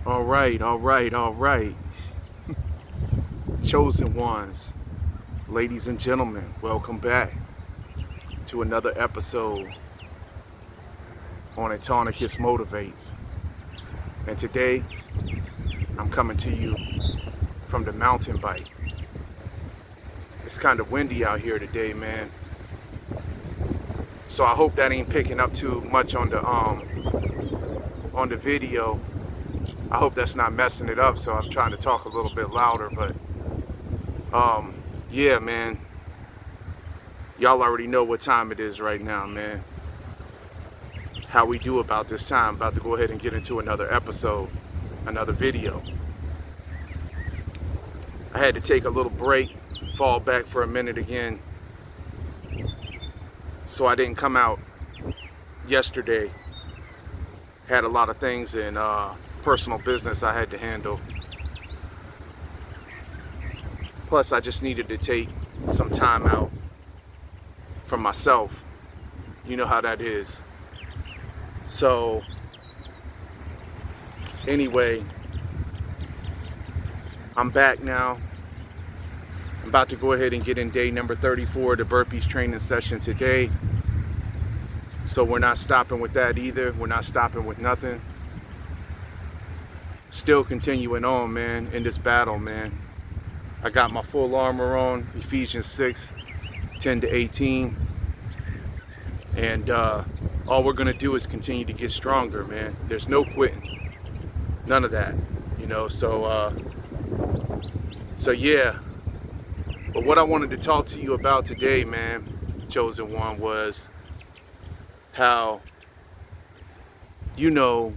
All right, all right, all right. Chosen ones, ladies and gentlemen, welcome back to another episode on Atonicus Motivates. And today, I'm coming to you from the mountain bike. It's kind of windy out here today, man. So I hope that ain't picking up too much on the video. I hope that's not messing it up, so I'm trying to talk a little bit louder, but yeah, man. Y'all already know what time it is right now, man. How we do about this time. About to go ahead and get into another episode, another video. I had to take a little break, fall back for a minute again. So I didn't come out yesterday. Had a lot of things in personal business I had to handle. Plus, I just needed to take some time out for myself. You know how that is. So, anyway, I'm back now. I'm about to go ahead and get in day number 34 of the burpees training session today. So we're not stopping with that either. We're not stopping with nothing. Still continuing on, man, in this battle, man. I got my full armor on, Ephesians 6, 10 to 18. And all we're going to do is continue to get stronger, man. There's no quitting. None of that, you know. So yeah. But what I wanted to talk to you about today, man, chosen one, was how, you know,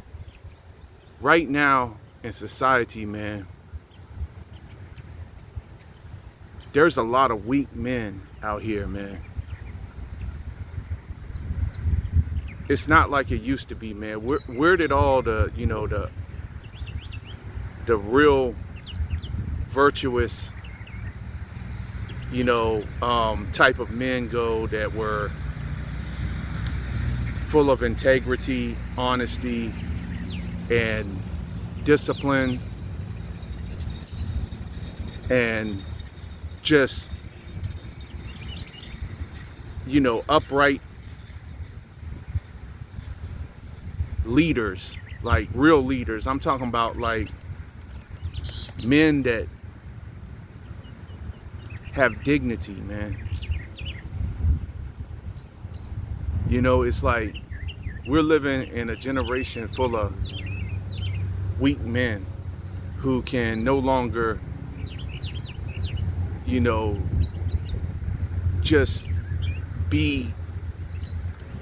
right now in society, man, there's a lot of weak men out here, man. It's not like it used to be, man. Where did all the, you know, the real virtuous, you know, type of men go that were full of integrity, honesty, and discipline, and just, you know, upright leaders, like real leaders. I'm talking about like men that have dignity, man. You know, it's like we're living in a generation full of weak men who can no longer, you know, just be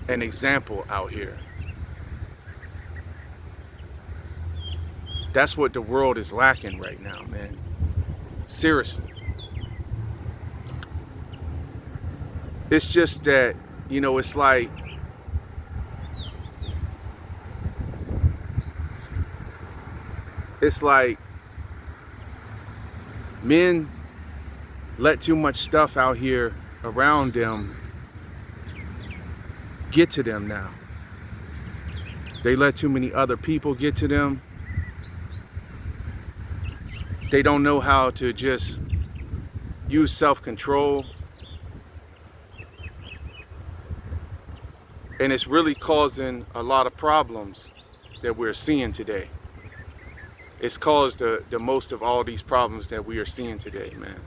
an example out here. That's what the world is lacking right now, man. Seriously. It's just that, you know, it's like men let too much stuff out here around them get to them now. They let too many other people get to them. They don't know how to just use self-control. And it's really causing a lot of problems that we're seeing today. It's caused the most of all these problems that we are seeing today, man.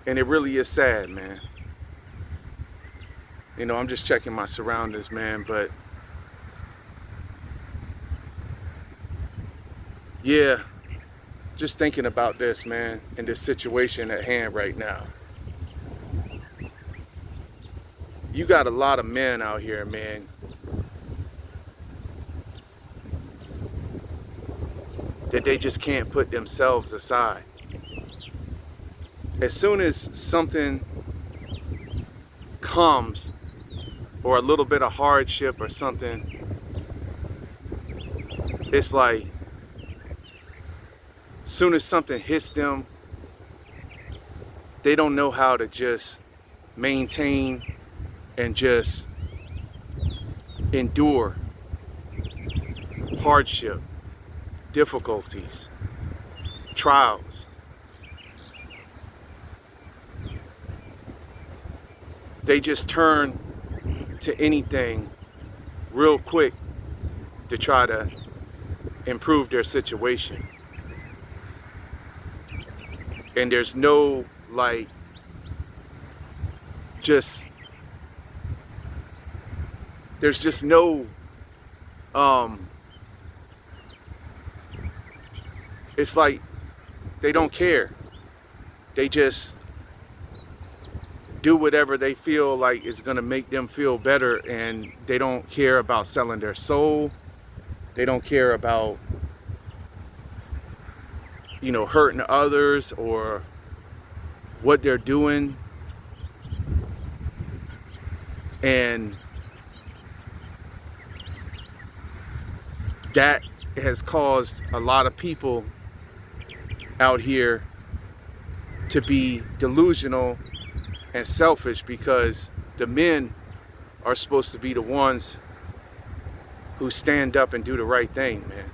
And it really is sad, man. You know, I'm just checking my surroundings, man, but yeah, just thinking about this, man, and this situation at hand right now. You got a lot of men out here, man, that they just can't put themselves aside. As soon as something comes, or a little bit of hardship or something, it's like, as soon as something hits them, they don't know how to just maintain and just endure hardship, difficulties, trials. They just turn to anything real quick to try to improve their situation. And there's no, like, there's just no, it's like they don't care. They just do whatever they feel like is gonna make them feel better, and they don't care about selling their soul. They don't care about, you know, hurting others or what they're doing. And that has caused a lot of people out here to be delusional and selfish, because the men are supposed to be the ones who stand up and do the right thing, man.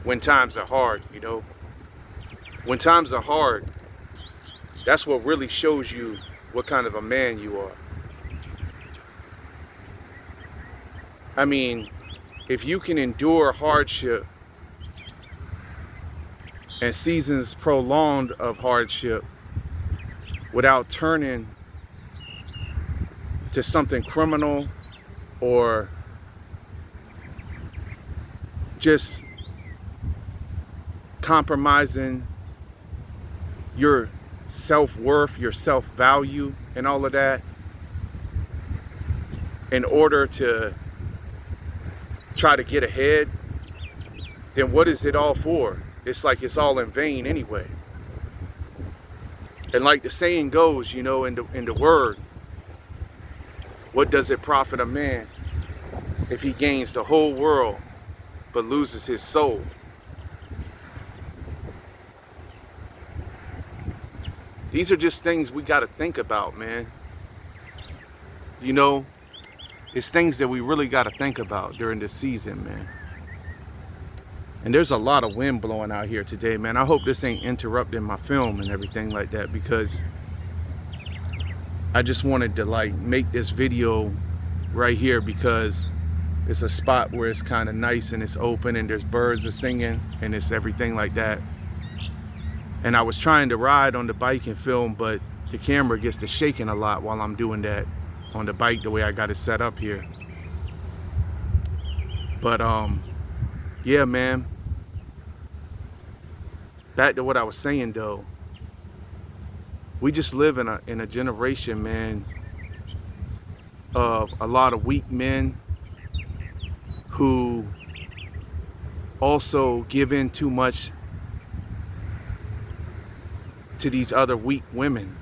When times are hard, you know. When times are hard, that's what really shows you what kind of a man you are. I mean, if you can endure hardship and seasons prolonged of hardship without turning to something criminal or just compromising your self-worth, your self-value, and all of that in order to try to get ahead, then what is it all for? It's like it's all in vain anyway. And like the saying goes, you know, in the word, what does it profit a man if he gains the whole world but loses his soul? These are just things we got to think about, man. You know, it's things that we really got to think about during this season, man. And there's a lot of wind blowing out here today, man. I hope this ain't interrupting my film and everything like that, because I just wanted to like make this video right here because it's a spot where it's kind of nice and it's open and there's birds are singing and it's everything like that. And I was trying to ride on the bike and film, but the camera gets to shaking a lot while I'm doing that on the bike, the way I got it set up here. But yeah, man, back to what I was saying though. We just live in a generation, man, of a lot of weak men who also give in too much to these other weak women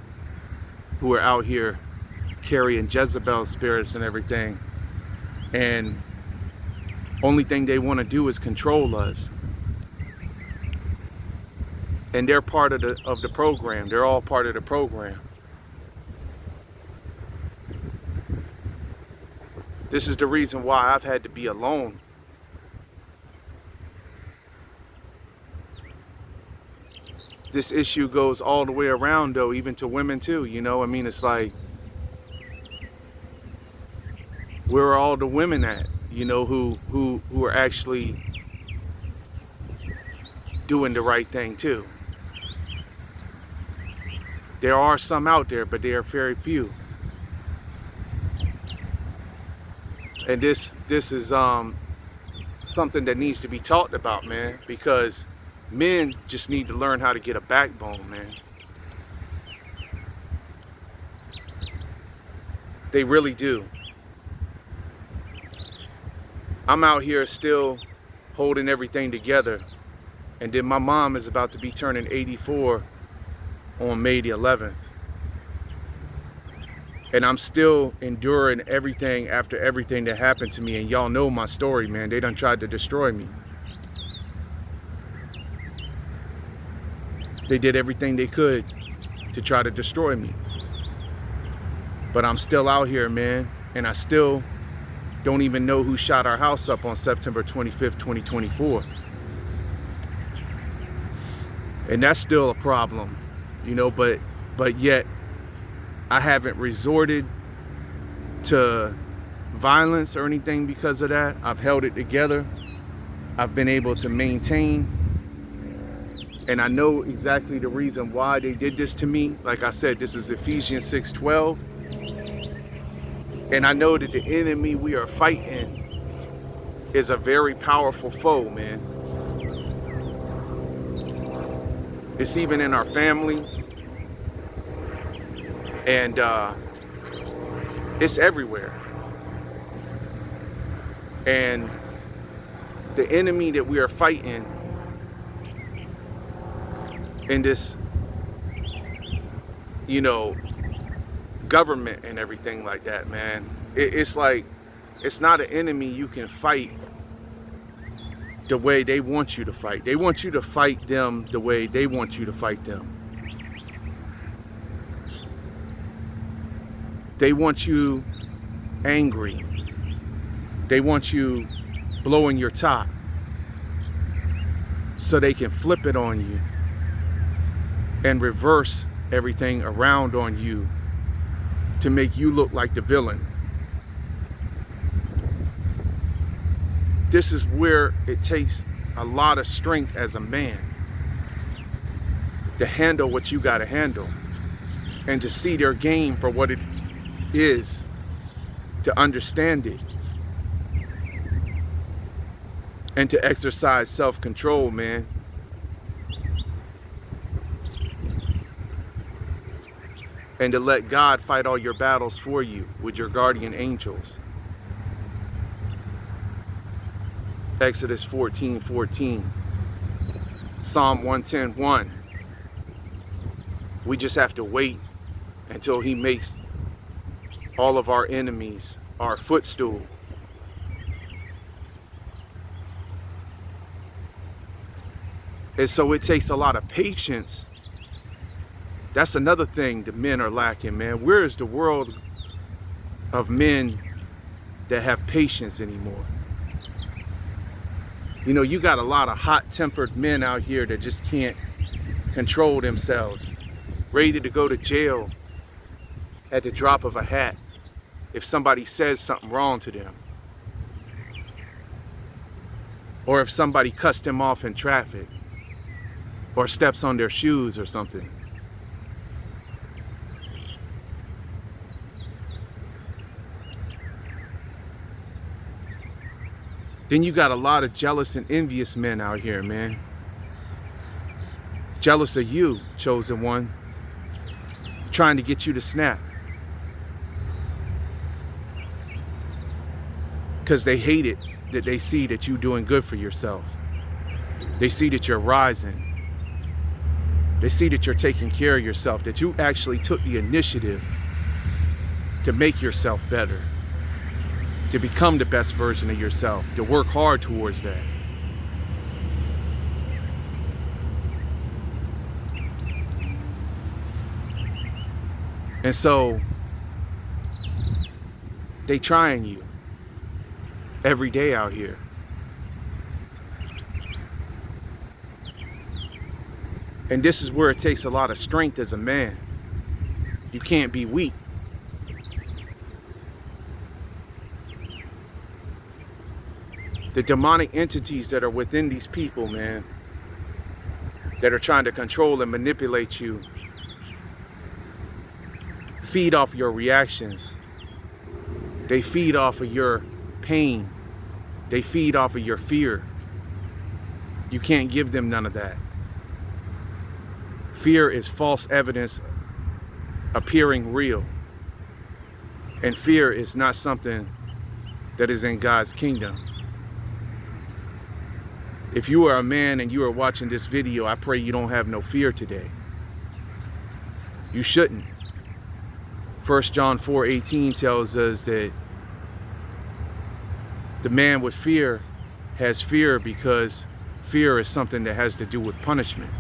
who are out here carrying Jezebel spirits and everything, and only thing they want to do is control us. And they're part of the program. They're all part of the program. This is the reason why I've had to be alone. This issue goes all the way around though, even to women too, you know? I mean, it's like, where are all the women at, you know, who are actually doing the right thing too? There are some out there, but they are very few. And this is something that needs to be talked about, man, because men just need to learn how to get a backbone, man. They really do. I'm out here still holding everything together, and then my mom is about to be turning 84 on May the 11th. And I'm still enduring everything after everything that happened to me. And y'all know my story, man. They done tried to destroy me. They did everything they could to try to destroy me. But I'm still out here, man, and I still don't even know who shot our house up on September 25th, 2024. And that's still a problem, you know, but yet I haven't resorted to violence or anything because of that. I've held it together. I've been able to maintain, and I know exactly the reason why they did this to me. Like I said, this is Ephesians 6:12. And I know that the enemy we are fighting is a very powerful foe, man. It's even in our family. And it's everywhere. And the enemy that we are fighting in this, you know, government and everything like that, man, it's like, it's not an enemy you can fight the way they want you to fight. They want you to fight them the way they want you to fight them. They want you angry. They want you blowing your top so they can flip it on you and reverse everything around on you to make you look like the villain. This is where it takes a lot of strength as a man to handle what you got to handle and to see their game for what it is, to understand it, and to exercise self-control, man. And to let God fight all your battles for you with your guardian angels. Exodus 14:14. Psalm 110:1. We just have to wait until he makes all of our enemies our footstool. And so it takes a lot of patience. That's another thing that men are lacking, man. Where is the world of men that have patience anymore? You know, you got a lot of hot-tempered men out here that just can't control themselves, ready to go to jail at the drop of a hat if somebody says something wrong to them, or if somebody cussed them off in traffic, or steps on their shoes or something. Then you got a lot of jealous and envious men out here, man. Jealous of you, chosen one, trying to get you to snap. Because they hate it that they see that you're doing good for yourself. They see that you're rising. They see that you're taking care of yourself, that you actually took the initiative to make yourself better, to become the best version of yourself, to work hard towards that. And so they trying you every day out here. And this is where it takes a lot of strength as a man. You can't be weak. The demonic entities that are within these people, man, that are trying to control and manipulate you, feed off your reactions. They feed off of your pain. They feed off of your fear. You can't give them none of that. Fear is false evidence appearing real. And fear is not something that is in God's kingdom. If you are a man and you are watching this video, I pray you don't have no fear today. You shouldn't. 1 John 4:18 tells us that the man with fear has fear because fear is something that has to do with punishment.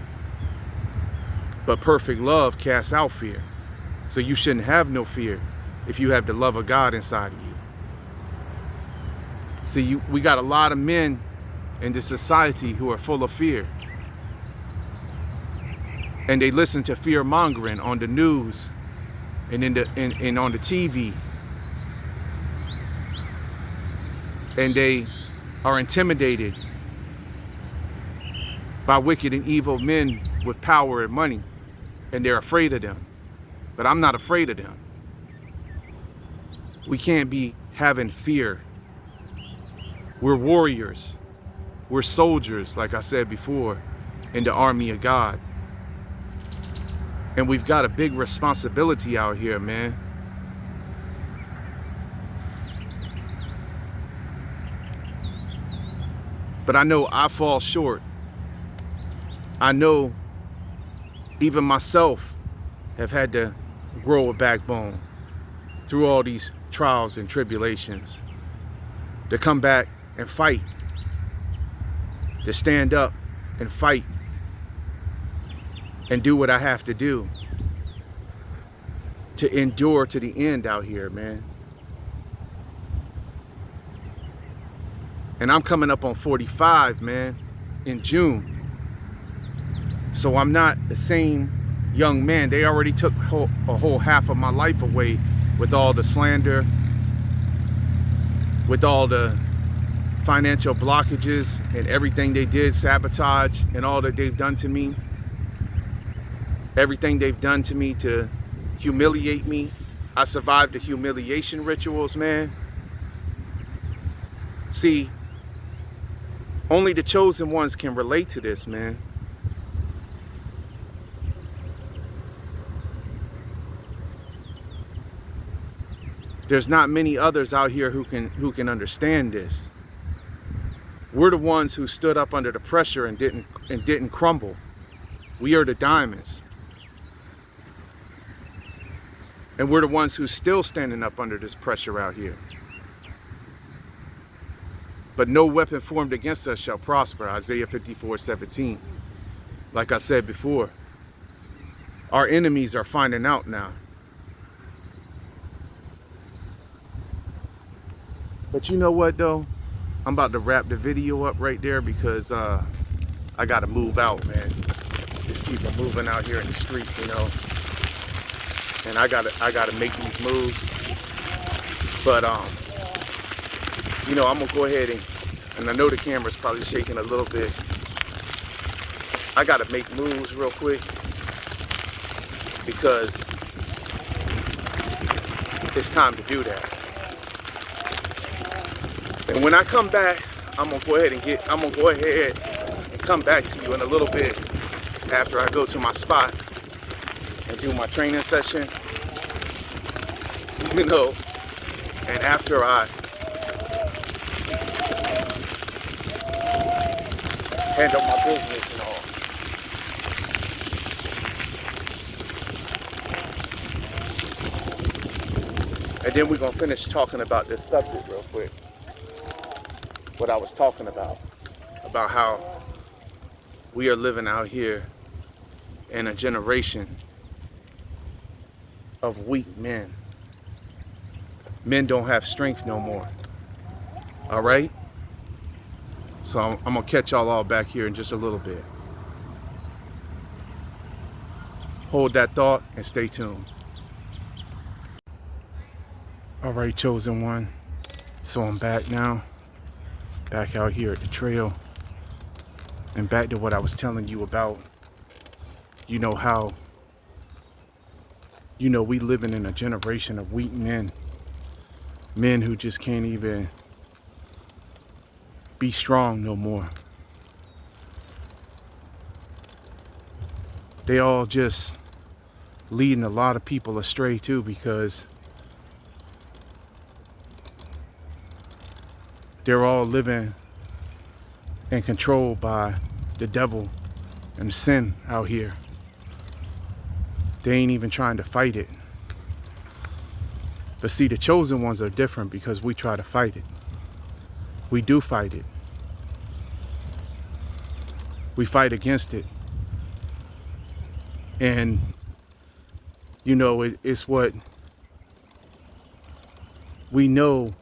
But perfect love casts out fear. So you shouldn't have no fear. if you have the love of God inside of you. See, we got a lot of men in this society who are full of fear. And they listen to fear mongering on the news and on the TV. And they are intimidated by wicked and evil men with power and money. And they're afraid of them. But I'm not afraid of them. We can't be having fear. We're warriors. We're soldiers, like I said before, in the army of God. And we've got a big responsibility out here, man. But I know I fall short. I know even myself have had to grow a backbone through all these trials and tribulations, to come back and fight, to stand up and fight and do what I have to do, to endure to the end out here, man. And I'm coming up on 45, man, in June. So I'm not the same young man. They already took a whole half of my life away with all the slander, with all the financial blockages and everything they did, sabotage, and all that they've done to me. Everything they've done to me to humiliate me. I survived the humiliation rituals, man. See, only the chosen ones can relate to this, man. There's not many others out here who can understand this. We're the ones who stood up under the pressure and didn't crumble. We are the diamonds. And we're the ones who's still standing up under this pressure out here. But no weapon formed against us shall prosper, Isaiah 54:17. Like I said before, our enemies are finding out now. But you know what though? I'm about to wrap the video up right there because I gotta move out, man. There's people moving out here in the street, you know. And I gotta make these moves. But you know, I'm gonna go ahead and I know the camera's probably shaking a little bit. I gotta make moves real quick because it's time to do that. And when I come back, I'm gonna go ahead and come back to you in a little bit after I go to my spot and do my training session, you know, and after I handle my business and all. And then we're gonna finish talking about this subject real quick. What I was talking about how we are living out here in a generation of weak men. Men don't have strength no more. All right? So I'm gonna catch y'all all back here in just a little bit. Hold that thought and stay tuned. All right, chosen one. So I'm back now. Back out here at the trail. And back to what I was telling you about. You know how, you know, we living in a generation of weak men. Men who just can't even be strong no more. They all just leading a lot of people astray too, because they're all living and controlled by the devil and sin out here. They ain't even trying to fight it. But see, the chosen ones are different because we try to fight it. We do fight it. We fight against it. And, you know, it's what we know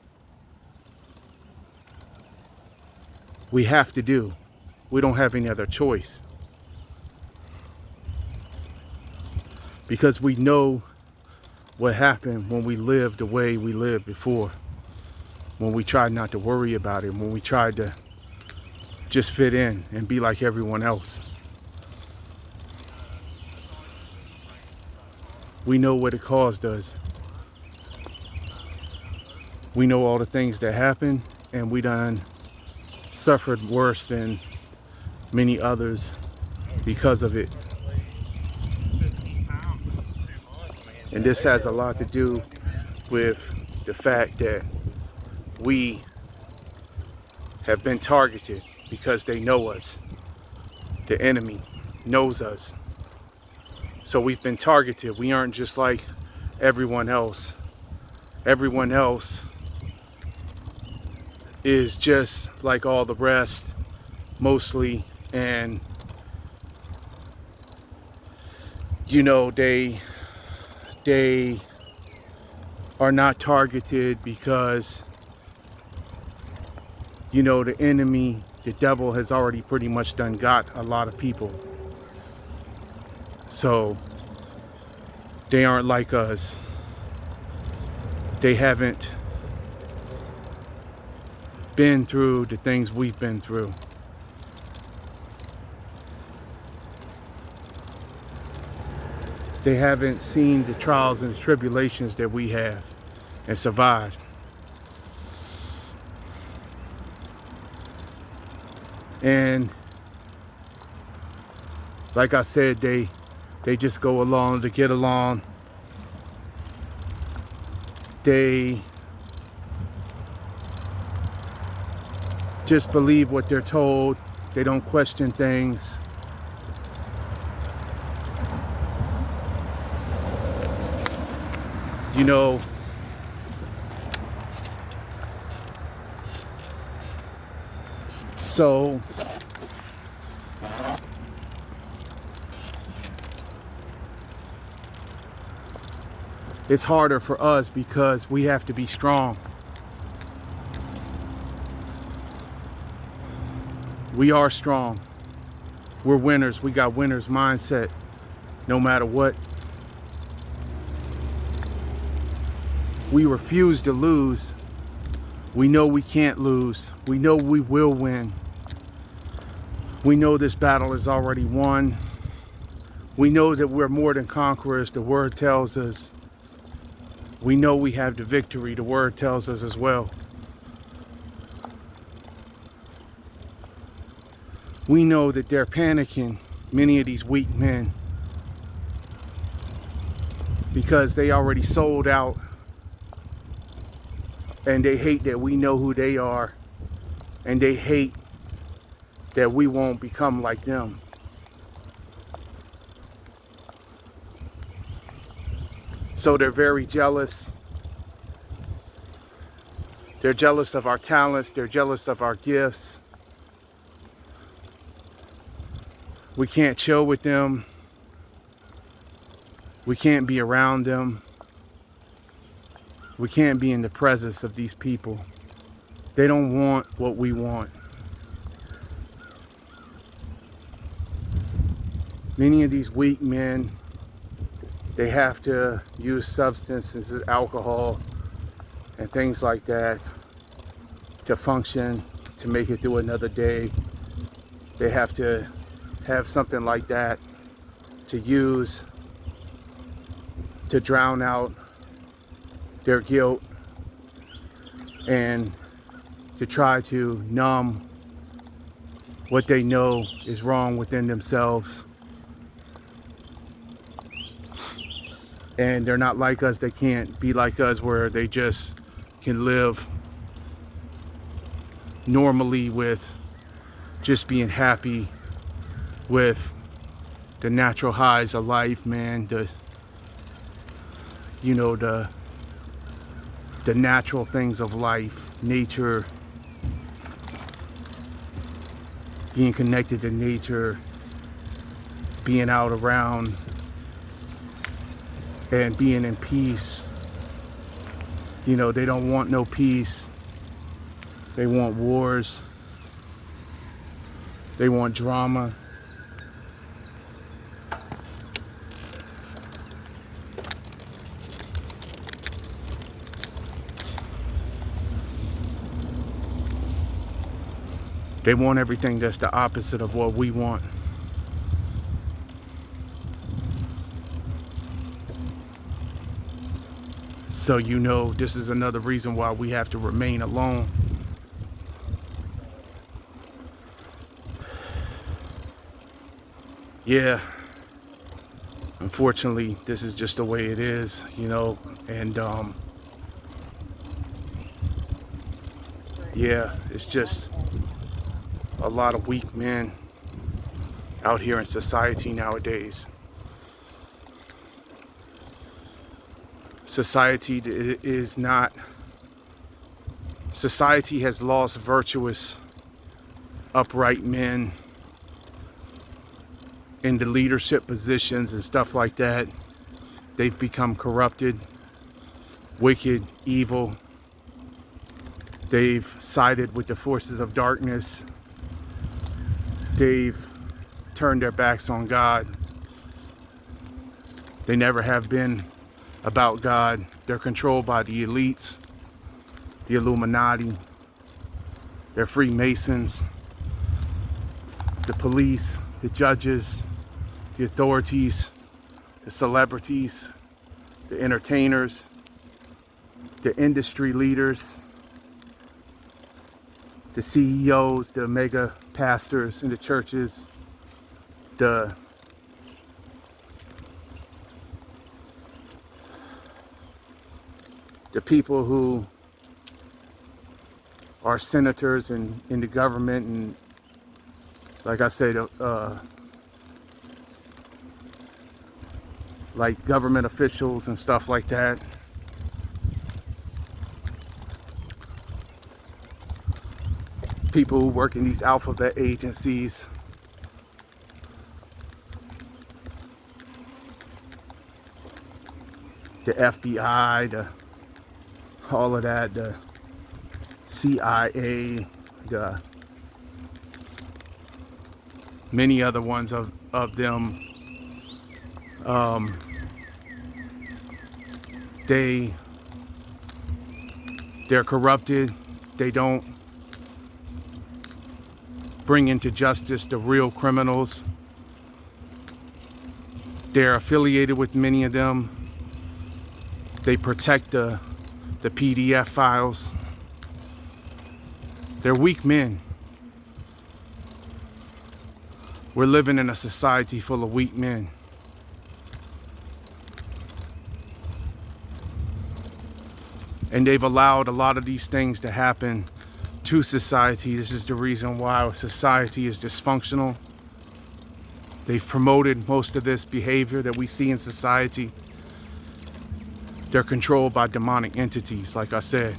we have to do. We don't have any other choice. Because we know what happened when we lived the way we lived before. When we tried not to worry about it. When we tried to just fit in and be like everyone else. We know what it caused us. We know all the things that happened, and we done suffered worse than many others because of it. And this has a lot to do with the fact that we have been targeted because they know us. The enemy knows us. So we've been targeted. We aren't just like everyone else. Everyone else is just like all the rest, mostly, and you know, they are not targeted because, you know, the enemy, the devil, has already pretty much done got a lot of people. So they aren't like us. They haven't been through the things we've been through. They haven't seen the trials and the tribulations that we have and survived. And like I said, they just go along to get along. They just believe what they're told. They don't question things. You know, so it's harder for us because we have to be strong. We are strong. We're winners. We got winners mindset no matter what. We refuse to lose. We know we can't lose. We know we will win. We know this battle is already won. We know that we're more than conquerors. The word tells us. We know we have the victory. The word tells us as well. We know that they're panicking, many of these weak men, because they already sold out. And they hate that we know who they are. And they hate that we won't become like them. So they're very jealous. They're jealous of our talents. They're jealous of our gifts. We can't chill with them. We can't be around them. We can't be in the presence of these people. They don't want what we want. Many of these weak men, they have to use substances, alcohol, and things like that to function, to make it through another day. They have to have something like that to use to drown out their guilt and to try to numb what they know is wrong within themselves. And they're not like us. They can't be like us where they just can live normally with just being happy with the natural highs of life, man. The natural things of life, nature, being connected to nature, being out around and being in peace You know, they don't want no peace. They want wars. They want drama. They want everything that's the opposite of what we want. So you know, this is another reason why we have to remain alone. Yeah, unfortunately, this is just the way it is, you know, and yeah, it's just a lot of weak men out here in society nowadays. Society has lost virtuous, upright men in the leadership positions and stuff like that. They've become corrupted, wicked, evil. They've sided with the forces of darkness. They've turned their backs on God. They never have been about God. They're controlled by the elites, the Illuminati, they're Freemasons, the police, the judges, the authorities, the celebrities, the entertainers, the industry leaders, the CEOs, the mega pastors in the churches, the people who are senators and in the government, and like I said, like government officials and stuff like that. People who work in these alphabet agencies. The FBI, all of that, the CIA, the many other ones of them. They're corrupted. They don't bring into justice the real criminals. They're affiliated with many of them. They protect the PDF files. They're weak men. We're living in a society full of weak men. And they've allowed a lot of these things to happen to society. This is the reason why society is dysfunctional. They've promoted most of this behavior that we see in society. They're controlled by demonic entities, like I said.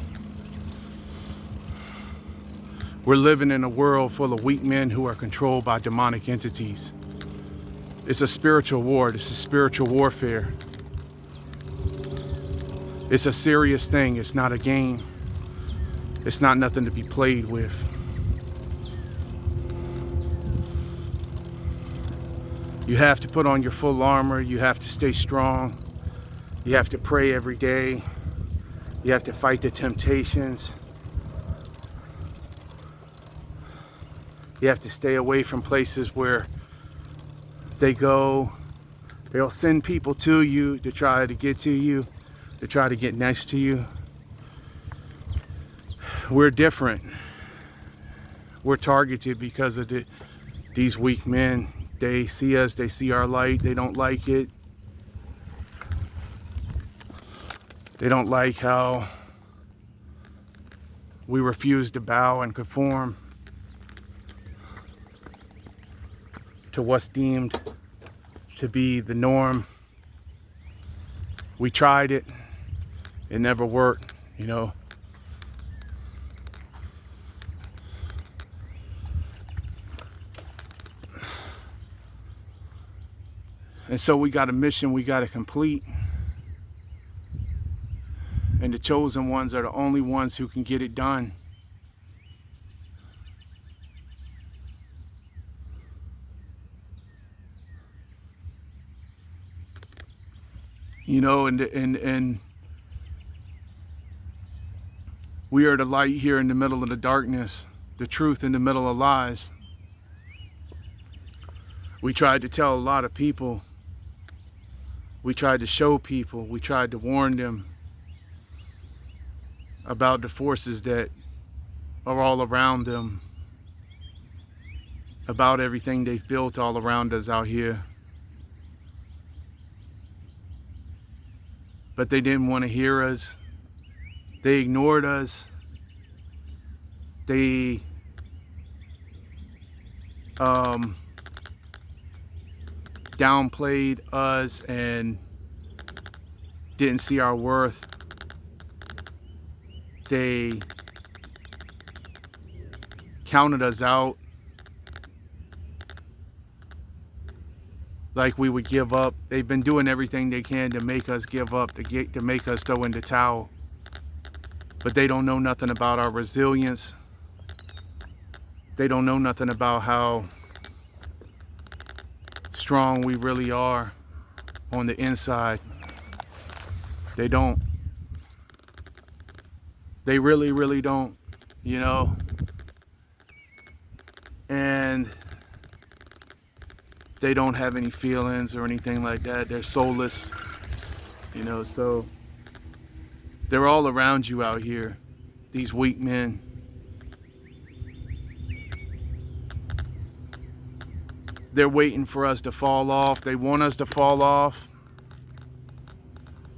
We're living in a world full of weak men who are controlled by demonic entities. It's a spiritual war. This is spiritual warfare. It's a serious thing. It's not a game. It's not nothing to be played with. You have to put on your full armor. You have to stay strong. You have to pray every day. You have to fight the temptations. You have to stay away from places where they'll send people to you to try to get to you, to try to get next to you. We're different. We're targeted because of these weak men. They see us, they see our light, they don't like it. They don't like how we refuse to bow and conform to what's deemed to be the norm. We tried it. It never worked, you know. And so we got a mission we got to complete. And the chosen ones are the only ones who can get it done. You know, and we are the light here in the middle of the darkness, the truth in the middle of lies. We tried to tell a lot of people. We tried to show people. We tried to warn them about the forces that are all around them, about everything they've built all around us out here. But they didn't want to hear us. They ignored us. They downplayed us and didn't see our worth. They counted us out like we would give up. They've been doing everything they can to make us give up, to make us throw in the towel. But they don't know nothing about our resilience. They don't know nothing about how strong we really are on the inside. They don't. They really, really don't, you know. And they don't have any feelings or anything like that. They're soulless, you know. So they're all around you out here, these weak men. They're waiting for us to fall off. They want us to fall off.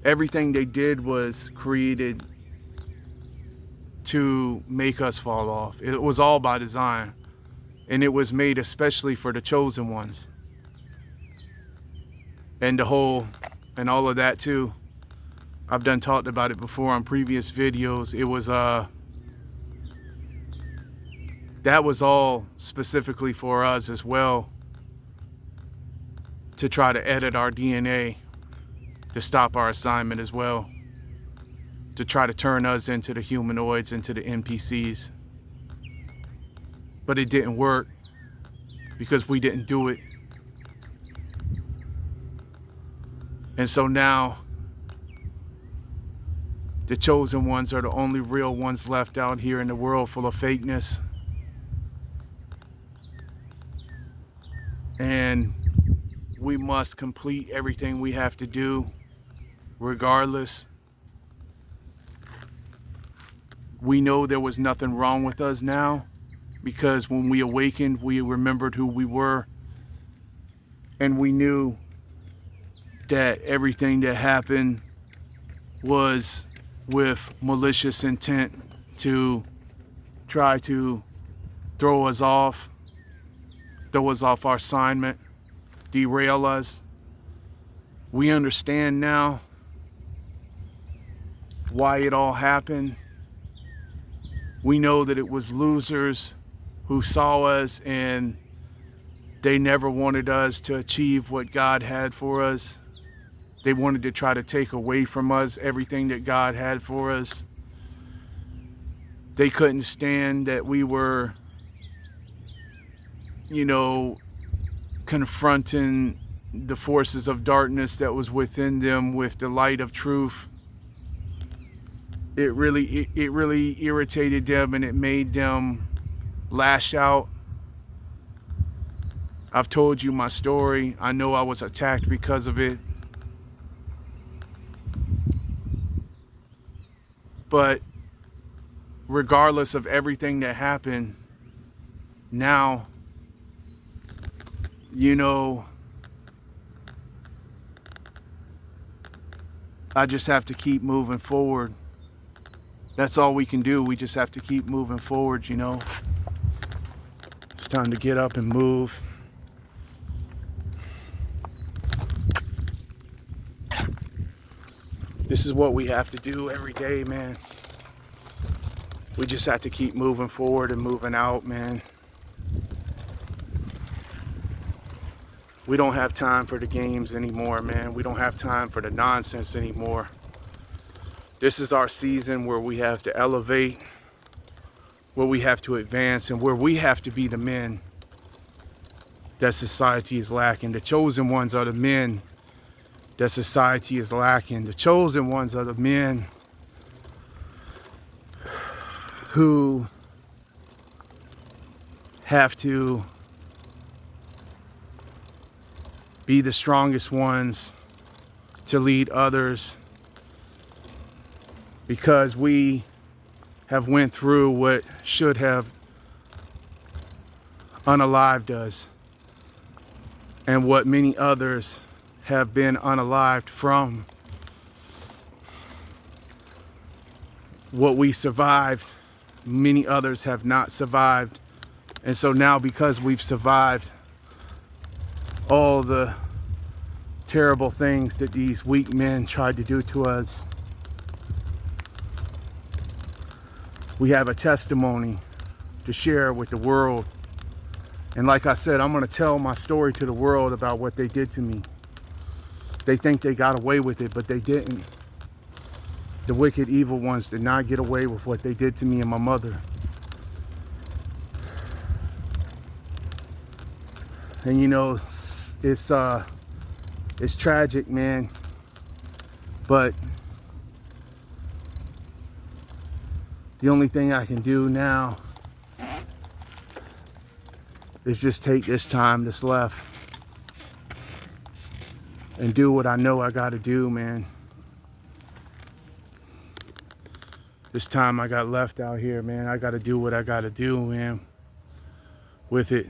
Everything they did was created to make us fall off. It was all by design. And it was made especially for the chosen ones. And the whole, and all of that too. I've done talked about it before on previous videos. It was, that was all specifically for us as well. To try to edit our DNA, to stop our assignment as well, to try to turn us into the humanoids, into the NPCs. But it didn't work because we didn't do it. And so now, the chosen ones are the only real ones left out here in the world full of fakeness. And we must complete everything we have to do, regardless. We know there was nothing wrong with us now, because when we awakened, we remembered who we were, and we knew that everything that happened was with malicious intent to try to throw us off our assignment, derail us. We understand now why it all happened. We know that it was losers who saw us and they never wanted us to achieve what God had for us. They wanted to try to take away from us everything that God had for us. They couldn't stand that we were, you know, confronting the forces of darkness that was within them with the light of truth. It really irritated them, and it made them lash out. I've told you my story. I know I was attacked because of it. But regardless of everything that happened, now, you know, I just have to keep moving forward. That's all we can do. We just have to keep moving forward, you know. It's time to get up and move. This is what we have to do every day, man. We just have to keep moving forward and moving out, man. We don't have time for the games anymore, man. We don't have time for the nonsense anymore. This is our season where we have to elevate, where we have to advance, and where we have to be the men that society is lacking. The chosen ones are the men that society is lacking. The chosen ones are the men who have to be the strongest ones to lead others, because we have went through what should have unalived us, and what many others have been unalived from. What we survived, many others have not survived. And so now, because we've survived all the terrible things that these weak men tried to do to us, we have a testimony to share with the world. And like I said, I'm going to tell my story to the world about what they did to me. They think they got away with it, but they didn't. The wicked, evil ones did not get away with what they did to me and my mother. And you know, it's tragic, man. But the only thing I can do now is just take this time that's left and do what I know I gotta do, man. This time I got left out here, man, I gotta do what I gotta do, man, with it.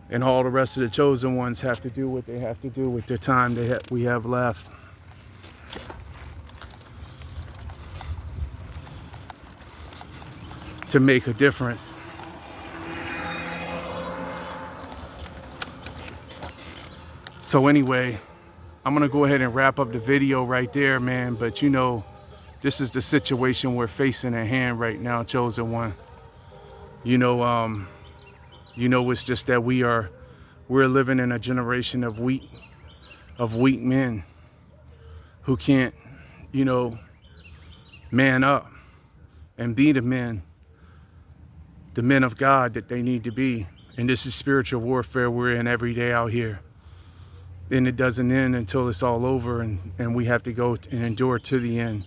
And all the rest of the chosen ones have to do what they have to do with their time we have left. To make a difference. So anyway, I'm gonna go ahead and wrap up the video right there, man. But you know, this is the situation we're facing at hand right now, chosen one. You know, it's just that we're living in a generation of weak men who can't, you know, man up and be the men of God that they need to be. And this is spiritual warfare we're in every day out here. And it doesn't end until it's all over, and we have to go and endure to the end,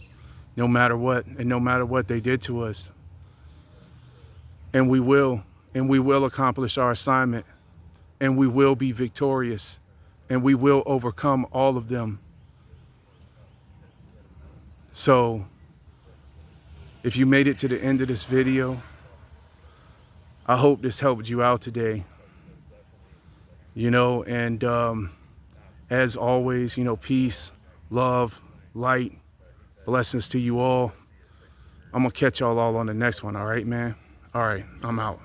no matter what, and no matter what they did to us. And we will accomplish our assignment, and we will be victorious, and we will overcome all of them. So if you made it to the end of this video, I hope this helped you out today. You know, and as always, you know, peace, love, light, blessings to you all. I'm gonna catch y'all all on the next one, all right, man? All right, I'm out.